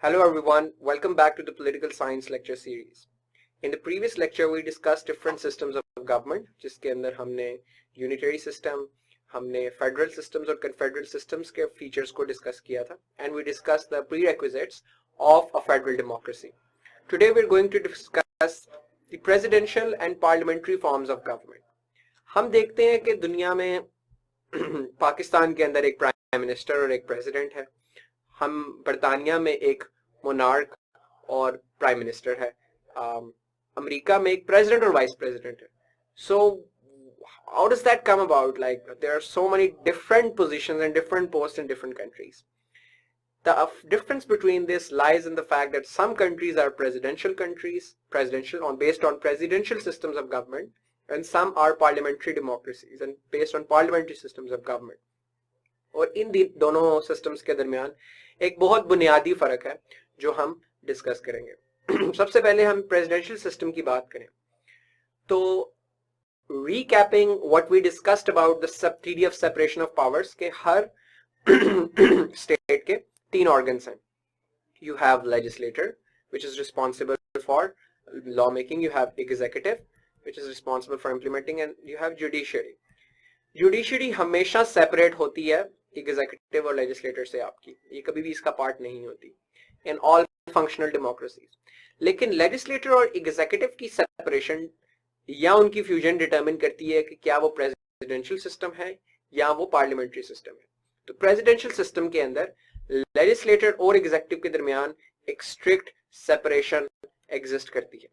Hello everyone, welcome back to the Political Science lecture series. In the previous lecture we discussed different systems of government जिसके अंदर हमने unitary system, हमने federal systems और confederal systems के features को discuss किया था and we discussed the prerequisites of a federal democracy. Today we are going to discuss the presidential and parliamentary forms of government. हम देखते हैं कि दुनिया में पाकिस्तान के अंदर एक प्राइम मिनिस्टर और एक प्रेसिडेंट है. हम बरतानिया में एक मोनार्क और प्राइम मिनिस्टर है. अमेरिका में एक प्रेसिडेंट और वाइस प्रेसिडेंट है. सो how does that come about? Like there are so many different positions and different posts in different countries. The difference between this lies in the fact that some countries are presidential countries, based on presidential systems of government, and some are parliamentary democracies and based on parliamentary systems of government. और इन दोनों systems के दरमियान एक बहुत बुनियादी फर्क है जो हम डिस्कस करेंगे. सबसे पहले हम प्रेसिडेंशियल सिस्टम की बात करें तो recapping what we discussed about the theory of separation of powers के हर स्टेट के तीन ऑर्गन्स हैं. You have legislator which is responsible for law making, you have executive which is responsible for implementing, and you have judiciary. Judiciary हमेशा separate होती है executive और legislator से. आपकी ये कभी भी इसका पार्ट नहीं होती इन ऑल फंक्शनल डेमोक्रेसीज. लेकिन लेजिस्लेटर और एग्जीक्यूटिव की सेपरेशन या उनकी फ्यूजन डिटरमिन करती है कि क्या वो प्रेसिडेंशियल सिस्टम है या वो पार्लियामेंट्री सिस्टम है. तो प्रेसिडेंशियल सिस्टम के अंदर लेजिस्लेटर और एग्जीक्यूटिव के दरमियान एक स्ट्रिक्ट सेपरेशन एग्जिस्ट करती है.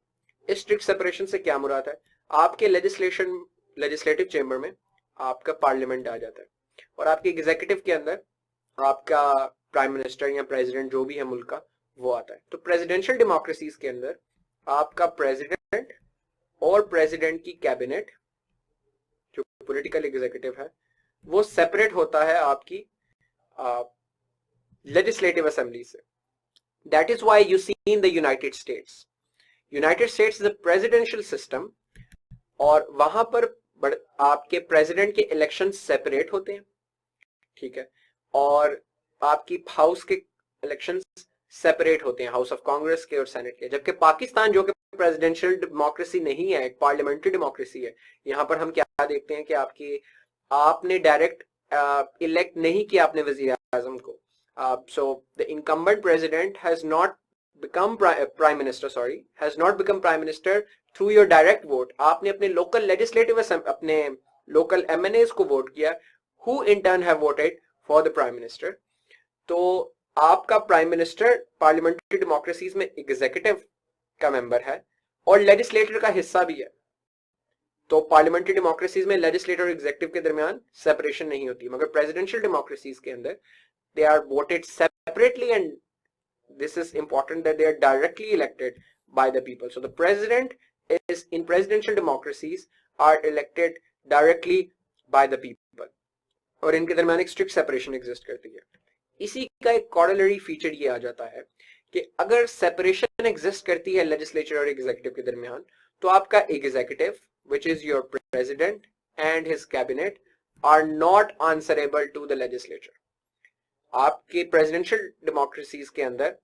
इस स्ट्रिक्ट सेपरेशन से क्या मुराद है? आपके लेजिस्लेटिव चेंबर में आपका पार्लियामेंट आ जाता है और आपके एग्जीक्यूटिव के अंदर आपका प्राइम मिनिस्टर या प्रेसिडेंट जो भी है मुल्क का वो आता है. तो प्रेसिडेंशियल डेमोक्रेसीज के अंदर आपका प्रेसिडेंट और प्रेसिडेंट की कैबिनेट जो पॉलिटिकल एग्जीक्यूटिव है वो सेपरेट होता है आपकी लेजिस्लेटिव असेंबली से. That is why you see in the United States is the presidential system और वहां पर आपके प्रेसिडेंट के इलेक्शन सेपरेट होते हैं, ठीक है, और आपकी हाउस के इलेक्शन सेपरेट होते हैं, हाउस ऑफ कांग्रेस के और सेनेट के. जबकि पाकिस्तान जो कि प्रेसिडेंशियल डेमोक्रेसी नहीं है, एक पार्लियामेंट्री डेमोक्रेसी है, यहाँ पर हम क्या देखते हैं कि आपने डायरेक्ट इलेक्ट नहीं किया अपने वजीर आजम को. So the incumbent president has not become prime minister through your direct vote. आपने अपने local legislative अपने local MNAs को वोट किया who in turn have voted for the prime minister. तो आपका प्राइम मिनिस्टर पार्लियामेंट्री डेमोक्रेसीज में executive का member है और लेजिस्लेटर का हिस्सा भी है. तो पार्लियामेंट्री डेमोक्रेसीज में लेजिस्लेटर और एग्जीक्यूटिव के दरमियान सेपरेशन नहीं होती, मगर प्रेसिडेंशियल डेमोक्रेसीज के अंदर they are voted separately and this is important that they are directly elected by the people. So the president is in presidential democracies are elected directly by the people और इनके दरमियान एक strict separation exist करती है. इसी का एक corollary feature ये आ जाता है कि अगर separation exist करती है legislature और executive के दरमियान तो आपका executive which is your president and his cabinet are not answerable to the legislature. आपके प्रेसिडेंशियल डेमोक्रेसीज के अंदर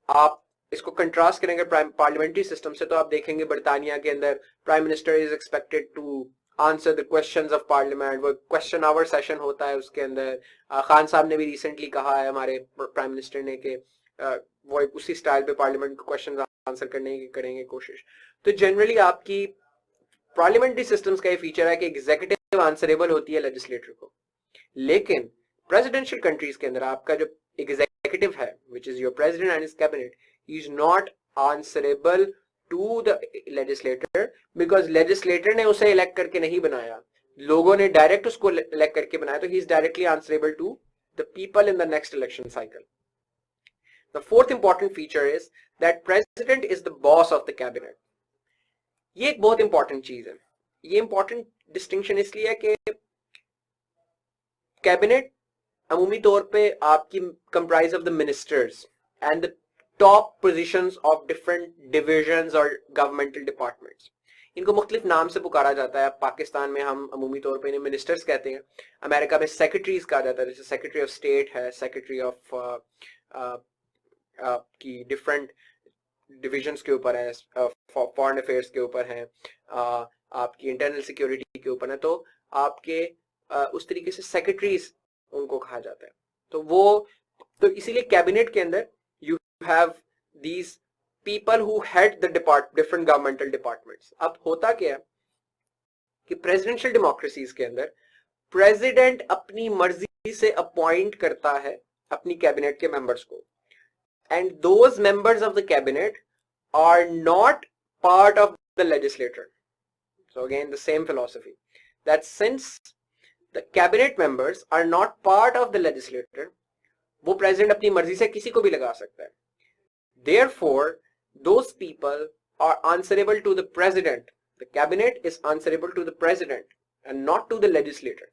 आप इसको कंट्रास्ट करेंगे पार्लियामेंट्री सिस्टम से तो आप देखेंगे बरतानिया के अंदर prime minister is expected to answer the questions of parliament. वो क्वेश्चन आवर सेशन होता है, उसके अंदर खान साहब ने भी रिसेंटली कहा है हमारे प्राइम मिनिस्टर ने कि वो उसी स्टाइल पे पार्लियामेंट को क्वेश्चन आंसर करने की करेंगे कोशिश. तो जनरली आपकी पार्लियामेंट्री सिस्टम्स का ये फीचर है कि एग्जीक्यूटिव आंसरेबल होती है लेजिस्लेटर को. लेकिन प्रेसिडेंशियल कंट्रीज के अंदर आपका जो एग्जीक्यूटिव है which is your president and his cabinet is not answerable to the legislator because legislator ने उसे elect करके नहीं बनाया, लोगों ने direct उसको elect करके बनाया, तो he is directly answerable to the people in the next election cycle. The fourth important feature is that president is the boss of the cabinet. ये एक बहुत important चीज है. ये important distinction इसलिए है कि कैबिनेट अमूमी तौर पे आपकी comprise of the ministers and the top positions of different divisions और गवर्नमेंटल डिपार्टमेंट्स. इनको मुख्तलिफ नाम से पुकारा जाता है. पाकिस्तान में हम अमूमी तौर पे इन्हें मिनिस्टर्स कहते हैं, अमेरिका में सेक्रेटरीज कहा जाता है, जैसे सेक्रेटरी ऑफ स्टेट है, सेक्रेटरी ऑफ आपकी डिफरेंट डिविजन्स के ऊपर है, फॉरेन अफेयर्स के ऊपर है, आपकी इंटरनल सिक्योरिटी के ऊपर है, तो आपके उस तरीके से सेक्रेटरीज उनको कहा जाता है। तो इसीलिए कैबिनेट के अंदर you have these people who head the different governmental departments. अब होता क्या है कि प्रेसिडेंशियल डेमोक्रेसीज के अंदर प्रेसिडेंट अपनी मर्जी से अपॉइंट करता है अपनी कैबिनेट के मेंबर्स को, and those members of the cabinet are not part of the legislator. So again the same philosophy, that since the cabinet members are not part of the legislature, वो president अपनी मर्जी से किसी को भी लगा सकता है, therefore those people are answerable to the president. The cabinet is answerable to the president and not to the legislator.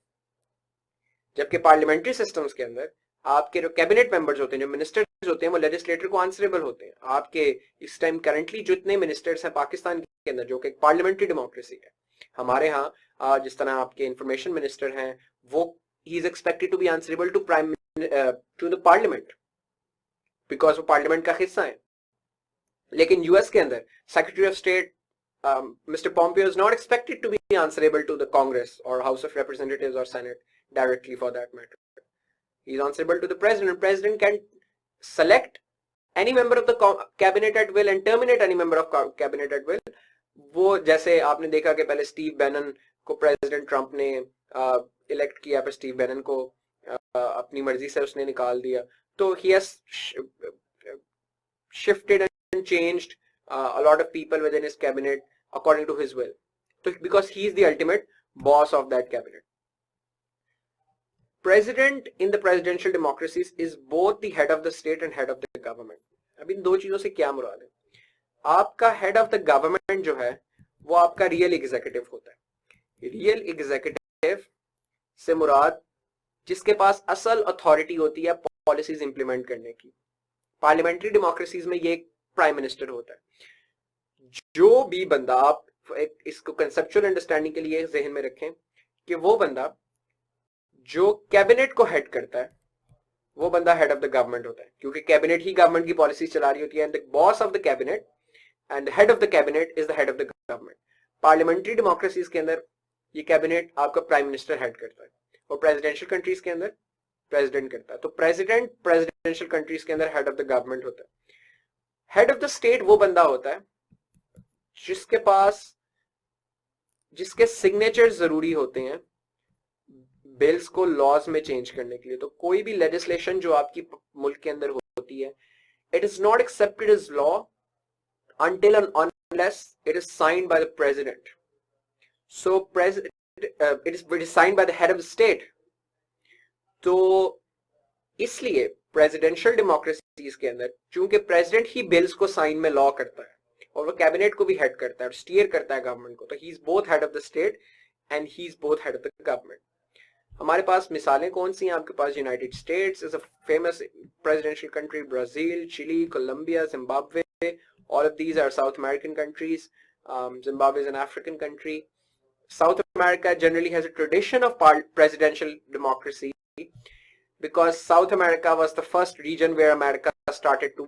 जबकि पार्लियामेंट्री सिस्टम्स के अंदर आपके जो कैबिनेट मेंबर्स होते हैं, जो मिनिस्टर्स होते हैं, वो लेजिस्लेटर को आंसरेबल होते हैं। आपके इस टाइम करंटली जितने मिनिस्टर्स हैं पाकिस्तान के अंदर, जो कि पार्लियामेंट्री डेमोक्रेसी है, हमारे यहाँ जिस तरह आपके इंफॉर्मेशन मिनिस्टर हैं, वो ही is expected to be answerable to the parliament, because वो पार्लियामेंट का हिस्सा है। लेकिन यूएस के अंदर secretary of state mister Pompeo is not expected to be answerable to the Congress और हाउस ऑफ रिप्रेजेंटेटिव्स और Senate directly for that matter. He is answerable to the president. President can select any member of the cabinet at will and terminate any member of cabinet at will. वो जैसे आपने देखा कि पहले Steve Bannon को president Trump ने elect किया, पर स्टीव बैनन को अपनी मर्जी से उसने निकाल दिया, तो he has shifted and changed a lot of people within his cabinet according to his will. So because he is the ultimate boss of that cabinet. President in the presidential democracies is both the head of the state and head of the government. अब इन दो चीजों से क्या मुराद है? आपका head of the government जो है वो आपका रियल एग्जीक्यूटिव होता है। रियल एग्जीक्यूटिव से मुराद जिसके पास असल अथॉरिटी होती है पॉलिसीज इंप्लीमेंट करने की। पार्लियामेंट्री डेमोक्रेसीज में ये प्राइम मिनिस्टर होता है। जो भी बंदा, आप इसको कंसेप्चुअल अंडरस्टैंडिंग के लिए जहन में रखें कि वो बंदा जो कैबिनेट को हेड करता है वो बंदा हेड ऑफ द गवर्नमेंट होता है, क्योंकि कैबिनेट ही गवर्नमेंट की पॉलिसी चला रही होती है, and the boss of the cabinet and the head of the cabinet is the head of the government. Parliamentary democracies के अंदर ये कैबिनेट आपका प्राइम मिनिस्टर हेड करता है, और प्रेसिडेंशियल कंट्रीज के अंदर प्रेसिडेंट करता है। तो प्रेसिडेंट प्रेसिडेंशियल कंट्रीज के अंदर हेड ऑफ द गवर्नमेंट होता है। हेड ऑफ द स्टेट वो बंदा होता है जिसके सिग्नेचर जरूरी होते हैं बिल्स को लॉज में चेंज करने के लिए। तो कोई भी लेजिस्लेशन जो आपकी मुल्क के अंदर होती है, it is not accepted as law until and unless it is signed by the president. So it is signed by the head of the state. तो इसलिए प्रेसिडेंशियल डेमोक्रेसीज के अंदर चूंकि प्रेसिडेंट ही बिल्स को साइन में लॉ करता है और वो कैबिनेट को भी हेड करता है और स्टीयर करता है गवर्नमेंट को, तो he is both head of the state and he is both head of the government. हमारे पास मिसालें कौन सी हैं? आपके पास United States is a famous presidential country, Brazil, Chile, Colombia, Zimbabwe, all of these are South American countries. Zimbabwe is an African country. South America generally has a tradition of presidential democracy because South America was the first region where America started to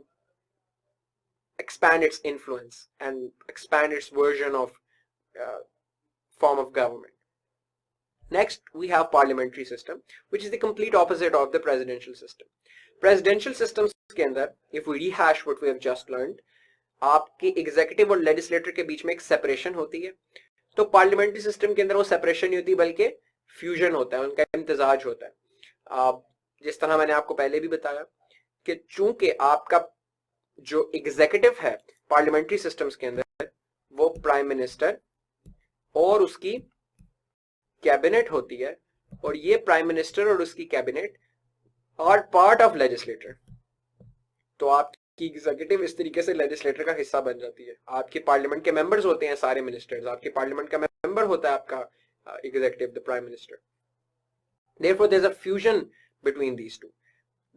expand its influence and expand its version of form of government. Next, we have parliamentary system, which is the complete opposite of the presidential system. Presidential systems के अंदर, if we rehash what we have just learned, आपके executive और legislator के बीच में एक separation होती है। तो पार्लियामेंट्री सिस्टम के अंदर वो सेपरेशन नहीं होती बल्कि फ्यूजन होता है, उनका इम्तिजाज होता है। जिस तरह मैंने आपको पहले भी बताया कि चूंकि आपका जो एग्जीक्यूटिव है पार्लियामेंट्री सिस्टम्स के अंदर वो प्राइम मिनिस्टर और उसकी कैबिनेट होती है, और ये प्राइम मिनिस्टर और उसकी cabinet are part of legislator. तो आपकी एग्जीक्यूटिव इस तरीके से लेजिस्लेटर का हिस्सा बन जाती है। आपके पार्लियामेंट के मेंबर्स होते हैं सारे मिनिस्टर्स, आपके पार्लियामेंट का मेंबर होता है आपका executive, the prime minister. Therefore, there's a fusion between these two.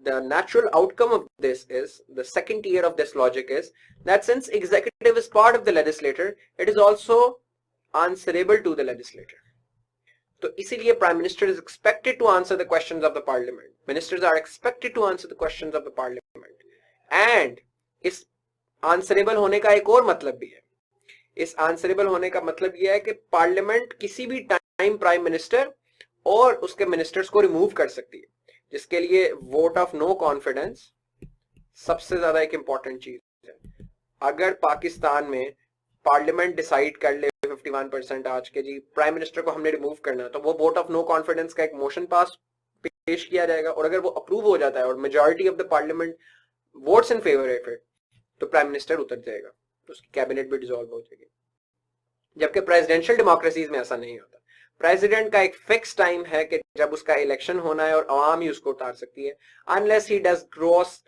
The natural outcome of this is, the second tier of this logic is that since executive is part of the legislature, it is also answerable to the legislature. तो इसीलिए prime minister is expected to answer the questions of the parliament. Ministers are expected to answer the questions of the parliament. And इस answerable होने का एक और मतलब भी है। इस आंसरेबल होने का मतलब यह है कि पार्लियामेंट किसी भी टाइम प्राइम मिनिस्टर और उसके मिनिस्टर्स को रिमूव कर सकती है, जिसके लिए वोट ऑफ नो कॉन्फिडेंस सबसे ज्यादा एक इंपॉर्टेंट चीज है। अगर पाकिस्तान में पार्लियामेंट डिसाइड कर ले 51% आज के जी प्राइम मिनिस्टर को हमने रिमूव करना, तो वो वोट ऑफ नो कॉन्फिडेंस का एक मोशन पास पेश किया जाएगा, और अगर वो अप्रूव हो जाता है और majority of the parliament votes in favour है फिर, तो प्राइम मिनिस्टर उतर जाएगा, तो उसकी कैबिनेट भी डिसॉल्व हो जाएगी। जबकि प्रेसिडेंशियल डेमोक्रेसीज में ऐसा नहीं होता। प्रेसिडेंट का एक फिक्स टाइम है कि जब उसका इलेक्शन होना है और आवाम ही उसको उतार सकती है, unless he does gross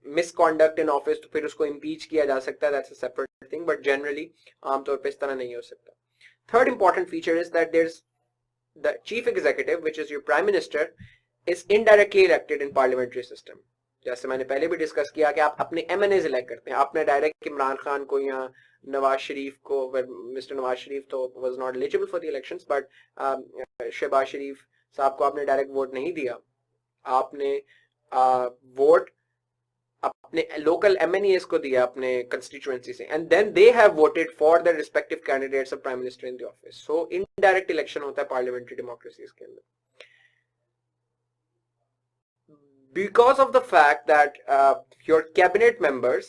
misconduct in office, तो फिर उसको इम्पीच किया जा सकता है, that's a separate thing, but generally आमतौर पर इस तरह नहीं हो सकता। Third important feature is that there is the chief executive which is your prime minister is indirectly elected in parliamentary system. जैसे मैंने पहले भी डिस्कस किया कि आप अपने एमएनए इलेक्ट करते हैं, आपने डायरेक्ट इमरान खान को या नवाज शरीफ को, मिस्टर नवाज शरीफ तो was not eligible for the elections, but Shahbaz Sharif sahab को आपने डायरेक्ट वोट नहीं दिया, आपने वोट अपने लोकल एमएनएस को दिया अपने कंस्टिट्यूएंसी से, and then they have voted for the respective candidates of prime minister in the office. So indirect election होता है पार्लियामेंट्री डेमोक्रेसीज के अंदर। Because of the fact that your cabinet members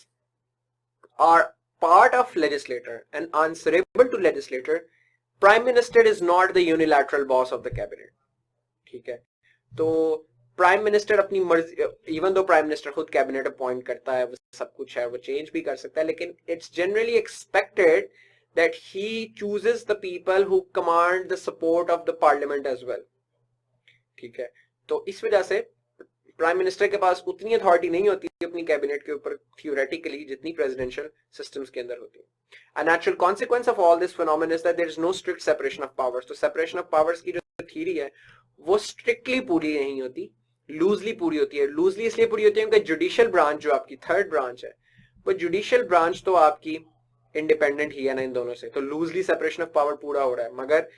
are part of legislator and answerable to legislator, prime minister is not the unilateral boss of the cabinet. ठीक है, तो prime minister अपनी मर्जी, even though prime minister खुद cabinet appoint करता है, वो सब कुछ है, वो चेंज भी कर सकता है, लेकिन it's generally expected that he chooses the people who command the support of the parliament as well. ठीक है, तो इस वजह से प्राइम मिनिस्टर के पास उतनी अथॉरिटी नहीं होती अपनी कैबिनेट के ऊपर थियोरेटिकली जितनी प्रेसिडेंशियल सिस्टम्स के अंदर होती है। A natural consequence of all this phenomenon is that there is no strict separation of powers. तो separation of powers की जो थ्योरी है वो स्ट्रिक्टली पूरी नहीं होती, लूजली पूरी होती है। लूजली इसलिए पूरी होती है क्योंकि जुडिशियल ब्रांच जो आपकी थर्ड ब्रांच है, वो जुडिशियल ब्रांच तो आपकी इंडिपेंडेंट ही है ना इन दोनों से, तो लूजली सेपरेशन ऑफ पावर पूरा हो रहा है, मगर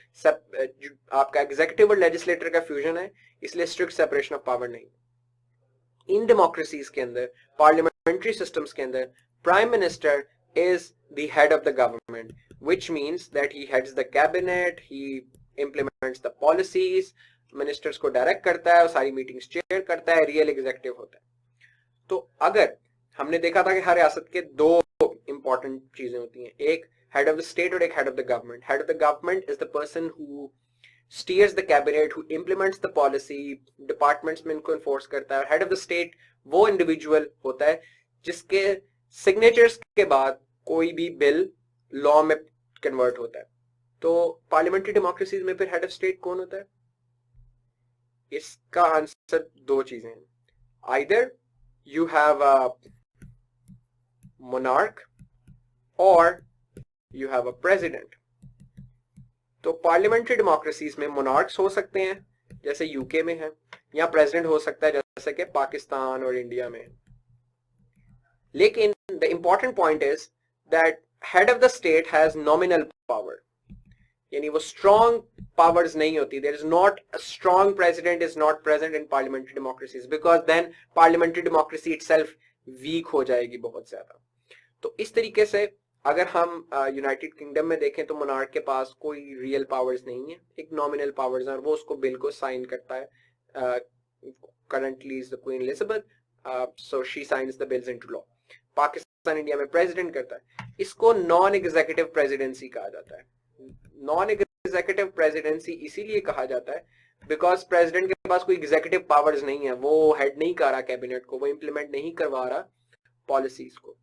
आपका एग्जीक्यूटिव और लेजिस्लेटर का फ्यूजन है, इसलिए स्ट्रिक्ट सेपरेशन ऑफ पावर नहीं। इन डेमोक्रेसीज के अंदर, पार्लियामेंट्री सिस्टम्स के अंदर, prime minister is the head of the government, which means that he heads the cabinet, he implements the policies, ministers को डायरेक्ट करता है और सारी मीटिंग्स चेयर करता है, रियल एग्जीक्यूटिव होता है। तो अगर हमने देखा था कि हर रियासत के दो इंपॉर्टेंट चीजें होती हैं, एक हेड ऑफ द स्टेट और एक head of the government. Head of the government is the person who steers the cabinet, who implements the policy, departments में इनको enforce करता है। हेड ऑफ द स्टेट वो इंडिविजुअल होता है जिसके सिग्नेचर्स के बाद कोई भी बिल लॉ में कन्वर्ट होता है। तो पार्लियामेंट्री डेमोक्रेसीज में फिर हेड ऑफ स्टेट कौन होता है? इसका आंसर दो चीजें हैं, either you have a monarch और यू हैव अ प्रेसिडेंट। तो पार्लियामेंट्री डेमोक्रेसीज में मोनार्क्स हो सकते हैं जैसे यूके में है, या प्रेसिडेंट हो सकता है जैसे कि पाकिस्तान और इंडिया में। लेकिन the important point is that head of the state has nominal power, यानी वो स्ट्रॉन्ग पावर्स नहीं होती। There is not a strong president is not present in parliamentary democracies, because then parliamentary democracy itself weak हो जाएगी बहुत ज्यादा। तो इस तरीके से अगर हम यूनाइटेड किंगडम में देखें तो मोनार्क के पास कोई रियल पावर्स नहीं है, एक नॉमिनल पावर्स है, और वो उसको बिल को साइन करता है। Currently is the queen Elizabeth, so she science the bills into law. Pakistan India में प्रेसिडेंट करता है, इसको नॉन एग्जीक्यूटिव प्रेसिडेंसी कहा जाता है। नॉन एग्जीक्यूटिव प्रेसिडेंसी इसीलिए कहा जाता है बिकॉज प्रेसिडेंट के पास कोई एग्जीक्यूटिव पावर्स नहीं है, वो हेड नहीं कर रहा कैबिनेट को, वो इंप्लीमेंट नहीं करवा रहा पॉलिसीज को।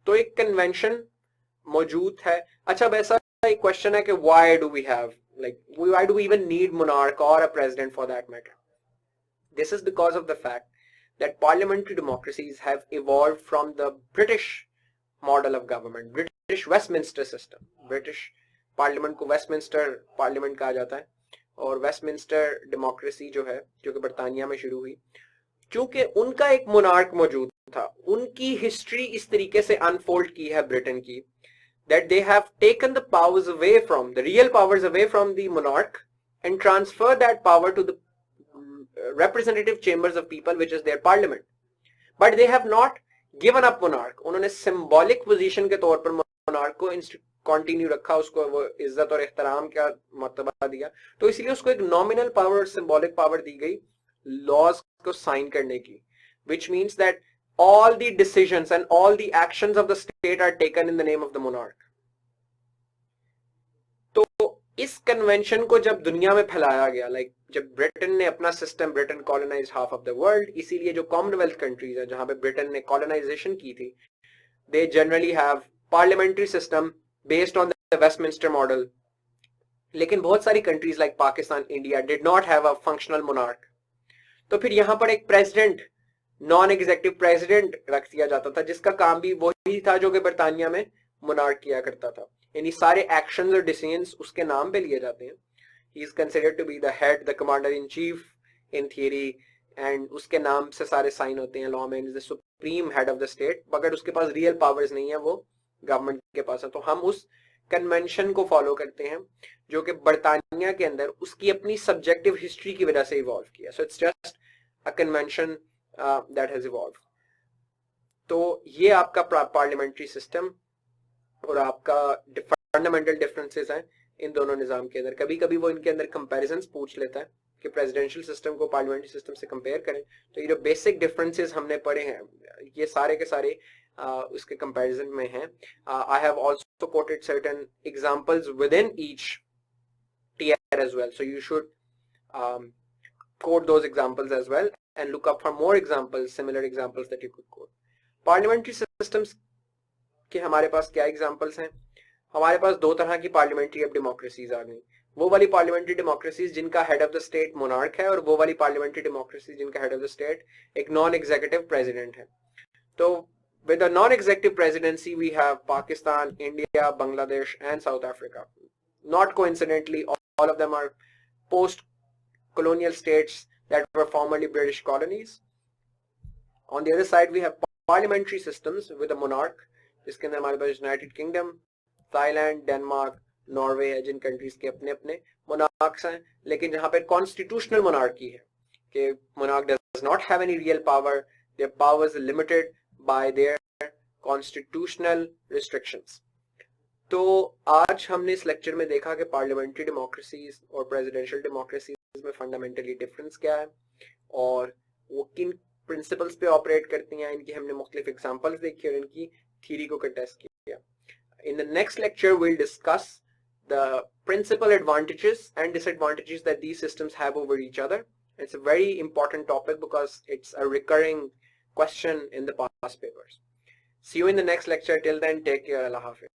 तो एक कन्वेंशन मौजूद है। अच्छा, वैसा एक क्वेश्चन है कि why do we have, like, why do we even need monarch or a president for that matter? This is because of the fact that parliamentary democracies have evolved from the British model of government, British Westminster system. British parliament को Westminster parliament कहा जाता है, और Westminster democracy जो है, जो कि बरतानिया में शुरू हुई, चूंकि उनका एक मोनार्क मौजूद था, उनकी हिस्ट्री इस तरीके से अनफोल्ड की है ब्रिटेन की, that they have taken the powers away from, the real powers away from the monarch and transferred that power to the representative chambers of people, which is their parliament. But they have not given up monarch, उन्होंने symbolic position के तौर पर monarch को continue रखा, उसको वो इज्जत और एहतराम का मर्तबा दिया, तो इसलिए उसको एक नॉमिनल पावर और सिंबॉलिक पावर दी गई लॉज को साइन करने की, which means that all the decisions and all the actions of the state are taken in the name of the monarch. तो इस कन्वेंशन को जब दुनिया में फैलाया गया, लाइक जब ब्रिटेन ने अपना system, Britain colonise half of the world, इसीलिए जो कॉमनवेल्थ कंट्रीज है जहां पे ब्रिटेन ने कॉलोनाइजेशन की थी, they generally have parliamentary system based on the Westminster model, लेकिन बहुत सारी countries like Pakistan, India did not have a functional monarch. तो फिर यहां पर एक प्रेसिडेंट, नॉन एग्जीक्यूटिव प्रेसिडेंट रख दिया जाता था, जिसका काम भी वही था जो कि बर्तानिया में मोनार्क किया करता था, यानी सारे एक्शंस और डिसीजंस उसके नाम पे लिए जाते हैं। He is considered to be the head, the commander in chief in theory, and उसके नाम से सारे साइन होते हैं लॉ में, is the supreme head of the state, मगर उसके पास रियल पावर्स नहीं है, वो गवर्नमेंट के पास है। तो हम उस कन्वेंशन को फॉलो करते हैं जो कि बर्तानिया के अंदर उसकी अपनी सब्जेक्टिव हिस्ट्री की वजह से इवॉल्व किया। So it's just a convention that has evolved. तो ये आपका पार्लियामेंट्री सिस्टम और आपका फंडामेंटल डिफरेंसेस हैं इन दोनों निजाम के अंदर। कभी कभी वो इनके अंदर कंपैरिजंस पूछ लेता है कि प्रेसिडेंशियल सिस्टम को पार्लियामेंट्री सिस्टम से कंपेयर करें, तो ये जो बेसिक डिफरेंसेस हमने पढ़े हैं ये सारे के सारे उसके कंपैरिजन में हैं। I have also quoted certain examples with in each TR as well, so you should quote those examples as well and look up for more examples, similar examples that you could quote. Parliamentary systems के हमारे पास क्या examples हैं? हमारे पास दो तरह की parliamentary अब democracies आ गई। वो वाली पार्लियामेंट्री डेमोक्रेसीज जिनका head of the state monarch है, और वो वाली पार्लियामेंट्री डेमोक्रेसी जिनका हेड ऑफ द स्टेट एक नॉन एग्जीक्यूटिव प्रेसिडेंट है। तो with a non-executive presidency we have Pakistan, India, Bangladesh and South Africa. Not coincidentally, all of them are post-colonial states that were formerly British colonies. On the other side we have parliamentary systems with a monarch, जिसके अंदर हमारे पास United Kingdom, Thailand, Denmark, Norway है, जिन countries के अपने अपने monarchs हैं, लेकिन जहां पर कॉन्स्टिट्यूशनल मोनार्की है कि monarch does not have any real power, their powers are limited by their constitutional restrictions. तो आज हमने इस लेक्चर में देखा कि पार्लियामेंट्री डेमोक्रेसीज और प्रेसिडेंशियल डेमोक्रेसीज में फंडामेंटली डिफरेंस क्या है और वो किन प्रिंसिपल्स पे ऑपरेट करती हैं। इनकी हमने मुख्तलिफ एग्जांपल्स देखी और इनकी थ्योरी को कंटेस्ट किया। In the next lecture we will discuss the principal advantages and disadvantages that these systems have over each other. It's a very important topic because it's a recurring question in the past papers. See you in the next lecture. Till then, take care. Allah Hafiz.